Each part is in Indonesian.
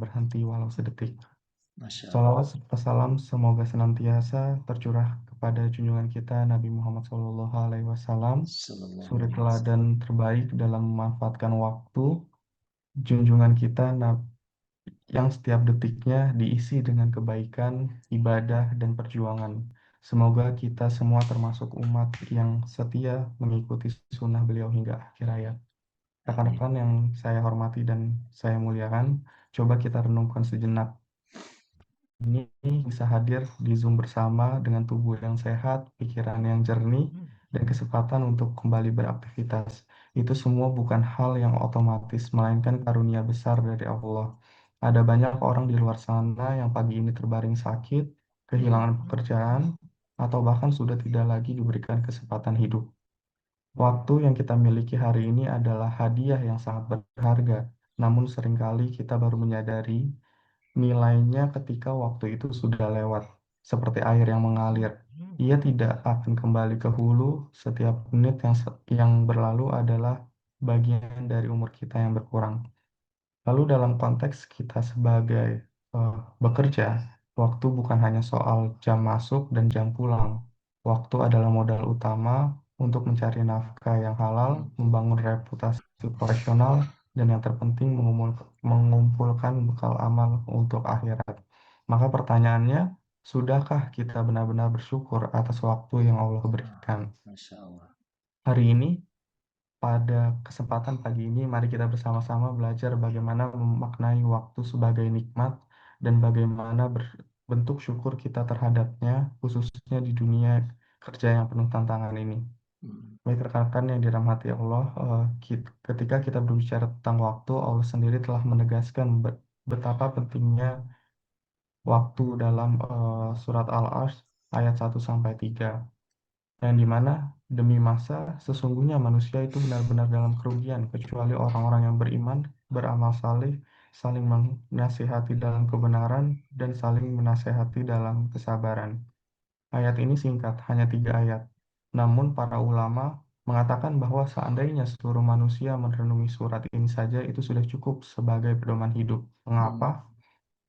berhenti walau sedetik. Masya Allah. Salawat serta salam semoga senantiasa tercurah kepada junjungan kita Nabi Muhammad SAW, Sallallahu suri alaihi wasallam. teladan terbaik dalam memanfaatkan waktu. Junjungan kita yang setiap detiknya diisi dengan kebaikan, ibadah, dan perjuangan. Semoga kita semua termasuk umat yang setia mengikuti sunnah beliau hingga akhir hayat. Amin. Rekan-rekan yang saya hormati dan saya muliakan, coba kita renungkan sejenak. Ini bisa hadir di Zoom bersama dengan tubuh yang sehat, pikiran yang jernih, dan kesempatan untuk kembali beraktivitas. Itu semua bukan hal yang otomatis, melainkan karunia besar dari Allah. Ada banyak orang di luar sana yang pagi ini terbaring sakit, kehilangan pekerjaan, atau bahkan sudah tidak lagi diberikan kesempatan hidup. Waktu yang kita miliki hari ini adalah hadiah yang sangat berharga, namun seringkali kita baru menyadari nilainya ketika waktu itu sudah lewat, seperti air yang mengalir. Ia tidak akan kembali ke hulu, setiap menit yang berlalu adalah bagian dari umur kita yang berkurang. Lalu dalam konteks kita sebagai bekerja, waktu bukan hanya soal jam masuk dan jam pulang. Waktu adalah modal utama untuk mencari nafkah yang halal, membangun reputasi profesional, dan yang terpenting mengumpulkan bekal amal untuk akhirat. Maka pertanyaannya, sudahkah kita benar-benar bersyukur atas waktu yang Allah berikan? Masya Allah. Hari ini pada kesempatan pagi ini, mari kita bersama-sama belajar bagaimana memaknai waktu sebagai nikmat dan bagaimana bentuk syukur kita terhadapnya, khususnya di dunia kerja yang penuh tantangan ini. Baik rekan-rekan yang dirahmati Allah, ketika kita berbicara tentang waktu, Allah sendiri telah menegaskan betapa pentingnya waktu dalam surat Al-Asr ayat 1-3. Yang dimana demi masa sesungguhnya manusia itu benar-benar dalam kerugian kecuali orang-orang yang beriman, beramal saleh, saling menasihati dalam kebenaran, dan saling menasihati dalam kesabaran. Ayat ini singkat, hanya 3 ayat. Namun para ulama mengatakan bahwa seandainya seluruh manusia merenungi surat ini saja itu sudah cukup sebagai pedoman hidup. Mengapa?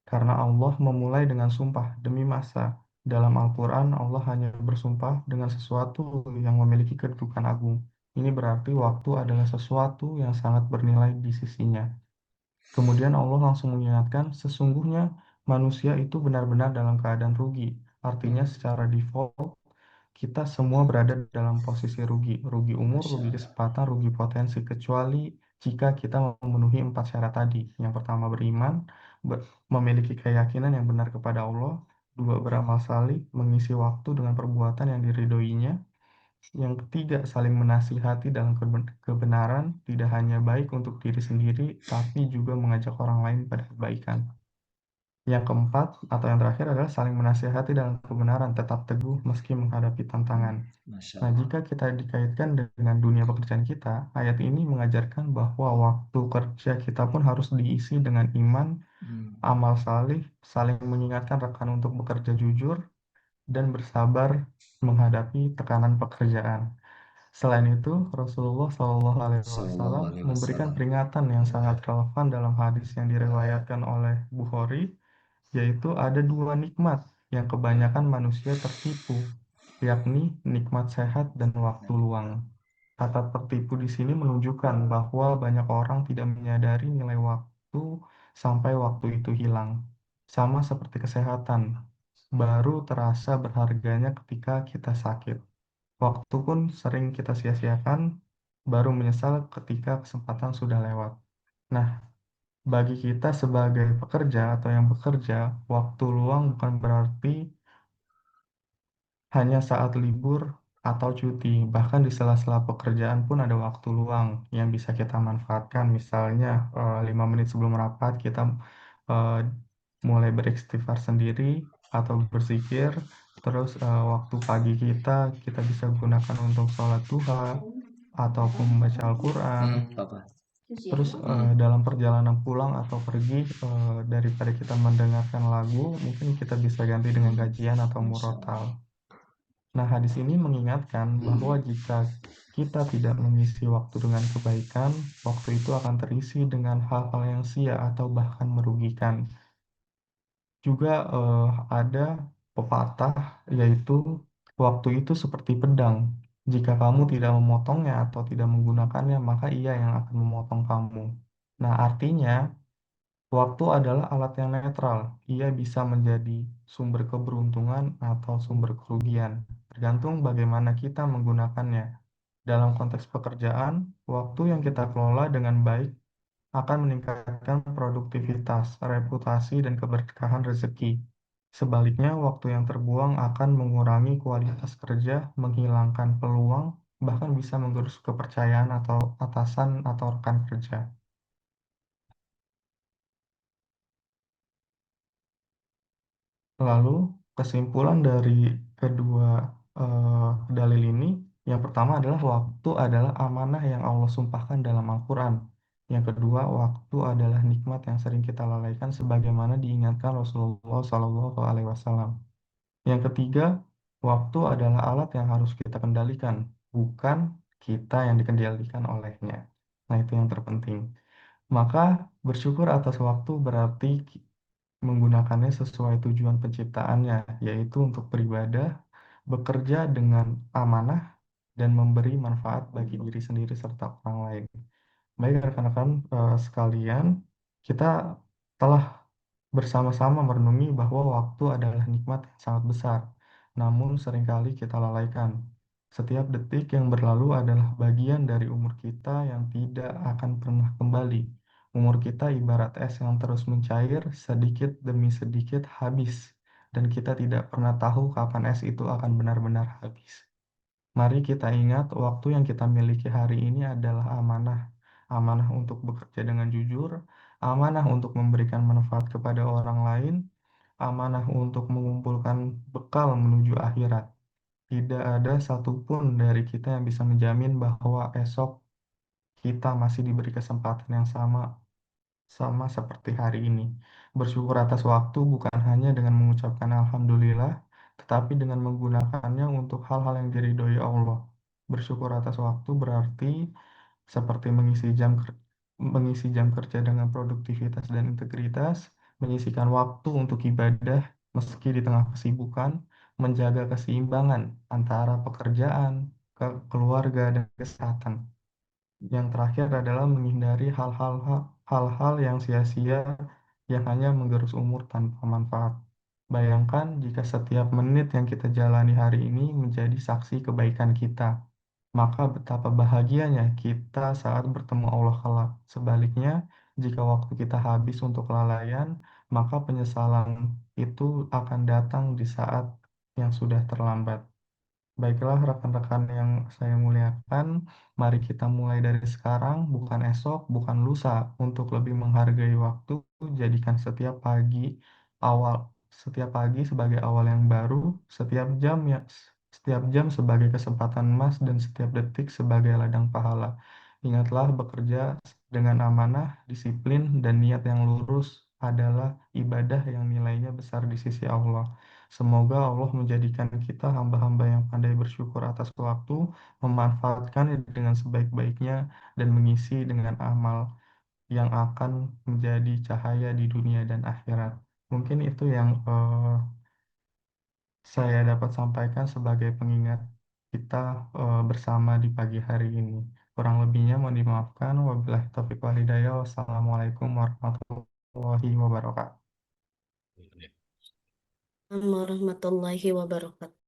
Karena Allah memulai dengan sumpah demi masa. Dalam Al-Quran, Allah hanya bersumpah dengan sesuatu yang memiliki kedudukan agung. Ini berarti waktu adalah sesuatu yang sangat bernilai di sisinya. Kemudian Allah langsung mengingatkan, sesungguhnya manusia itu benar-benar dalam keadaan rugi. Artinya secara default, kita semua berada dalam posisi rugi. Rugi umur, Masya rugi Allah. kesempatan, rugi potensi. Kecuali jika kita memenuhi 4 syarat tadi. Yang pertama beriman, memiliki keyakinan yang benar kepada Allah. 2, beramal salih, mengisi waktu dengan perbuatan yang diridhoinya. Yang ketiga, saling menasihati dalam kebenaran, tidak hanya baik untuk diri sendiri, tapi juga mengajak orang lain pada kebaikan. Yang keempat, atau yang terakhir adalah saling menasihati dalam kebenaran, tetap teguh meski menghadapi tantangan. Masya Nah, Allah. jika kita dikaitkan dengan dunia pekerjaan kita, ayat ini mengajarkan bahwa waktu kerja kita pun harus diisi dengan iman, amal salih, saling mengingatkan rekan untuk bekerja jujur, dan bersabar menghadapi tekanan pekerjaan. Selain itu, Rasulullah Sallallahu SAW alaihi memberikan wasallam. peringatan yang sangat relevan dalam hadis yang diriwayatkan oleh Bukhari, yaitu ada 2 nikmat yang kebanyakan manusia tertipu, yakni nikmat sehat dan waktu luang. Kata tertipu di sini menunjukkan bahwa banyak orang tidak menyadari nilai waktu sampai waktu itu hilang. Sama seperti kesehatan, baru terasa berharganya ketika kita sakit. Waktu pun sering kita sia-siakan, baru menyesal ketika kesempatan sudah lewat. Nah, bagi kita sebagai pekerja atau yang bekerja, waktu luang bukan berarti hanya saat libur atau cuti. Bahkan di sela-sela pekerjaan pun ada waktu luang yang bisa kita manfaatkan. Misalnya 5 menit sebelum rapat kita eh, mulai beristighfar sendiri atau berzikir. Terus waktu pagi kita bisa gunakan untuk sholat duha ataupun membaca Al-Quran. Papa. Terus dalam perjalanan pulang atau pergi, daripada kita mendengarkan lagu, mungkin kita bisa ganti dengan kajian atau Masya Allah. murotal. Nah, hadis ini mengingatkan bahwa jika kita tidak mengisi waktu dengan kebaikan, waktu itu akan terisi dengan hal-hal yang sia atau bahkan merugikan. Juga ada pepatah, yaitu waktu itu seperti pedang. Jika kamu tidak memotongnya atau tidak menggunakannya, maka ia yang akan memotong kamu. Nah, artinya waktu adalah alat yang netral. Ia bisa menjadi sumber keberuntungan atau sumber kerugian, tergantung bagaimana kita menggunakannya. Dalam konteks pekerjaan, waktu yang kita kelola dengan baik akan meningkatkan produktivitas, reputasi, dan keberkahan rezeki. Sebaliknya, waktu yang terbuang akan mengurangi kualitas kerja, menghilangkan peluang, bahkan bisa menggerus kepercayaan atau atasan atau rekan kerja. Lalu, kesimpulan dari kedua dalil ini, yang pertama adalah waktu adalah amanah yang Allah sumpahkan dalam Al-Quran. Yang kedua, waktu adalah nikmat yang sering kita lalaikan sebagaimana diingatkan Rasulullah SAW. Yang ketiga, waktu adalah alat yang harus kita kendalikan, bukan kita yang dikendalikan olehnya. Nah, itu yang terpenting. Maka bersyukur atas waktu berarti menggunakannya sesuai tujuan penciptaannya, yaitu untuk beribadah, bekerja dengan amanah, dan memberi manfaat bagi diri sendiri serta orang lain. Baik rekan-rekan sekalian, kita telah bersama-sama merenungi bahwa waktu adalah nikmat yang sangat besar, namun seringkali kita lalaikan. Setiap detik yang berlalu adalah bagian dari umur kita yang tidak akan pernah kembali. Umur kita ibarat es yang terus mencair, sedikit demi sedikit habis, dan kita tidak pernah tahu kapan es itu akan benar-benar habis. Mari kita ingat, waktu yang kita miliki hari ini adalah amanah. Amanah untuk bekerja dengan jujur, amanah untuk memberikan manfaat kepada orang lain, amanah untuk mengumpulkan bekal menuju akhirat. Tidak ada satupun dari kita yang bisa menjamin bahwa esok kita masih diberi kesempatan yang sama seperti hari ini. Bersyukur atas waktu bukan hanya dengan mengucapkan alhamdulillah, tetapi dengan menggunakannya untuk hal-hal yang diridhoi Allah. Bersyukur atas waktu berarti seperti mengisi jam kerja dengan produktivitas dan integritas, menyisikan waktu untuk ibadah meski di tengah kesibukan, menjaga keseimbangan antara pekerjaan, keluarga, dan kesehatan. Yang terakhir adalah menghindari hal-hal yang sia-sia yang hanya menggerus umur tanpa manfaat. Bayangkan jika setiap menit yang kita jalani hari ini menjadi saksi kebaikan kita, maka betapa bahagianya kita saat bertemu Allah kelak. Sebaliknya, jika waktu kita habis untuk kelalaian, maka penyesalan itu akan datang di saat yang sudah terlambat. Baiklah rekan-rekan yang saya muliakan, mari kita mulai dari sekarang, bukan esok, bukan lusa, untuk lebih menghargai waktu, jadikan awal, setiap pagi sebagai awal yang baru, setiap jam sebagai kesempatan emas dan setiap detik sebagai ladang pahala. Ingatlah bekerja dengan amanah, disiplin, dan niat yang lurus adalah ibadah yang nilainya besar di sisi Allah. Semoga Allah menjadikan kita hamba-hamba yang pandai bersyukur atas waktu, memanfaatkannya dengan sebaik-baiknya, dan mengisi dengan amal yang akan menjadi cahaya di dunia dan akhirat. Mungkin itu yang saya dapat sampaikan sebagai pengingat kita bersama di pagi hari ini. Kurang lebihnya mohon dimaafkan. Wabillahi taufiq wal hidayah. Wassalamualaikum warahmatullahi wabarakatuh. Iya. Warahmatullahi wabarakatuh.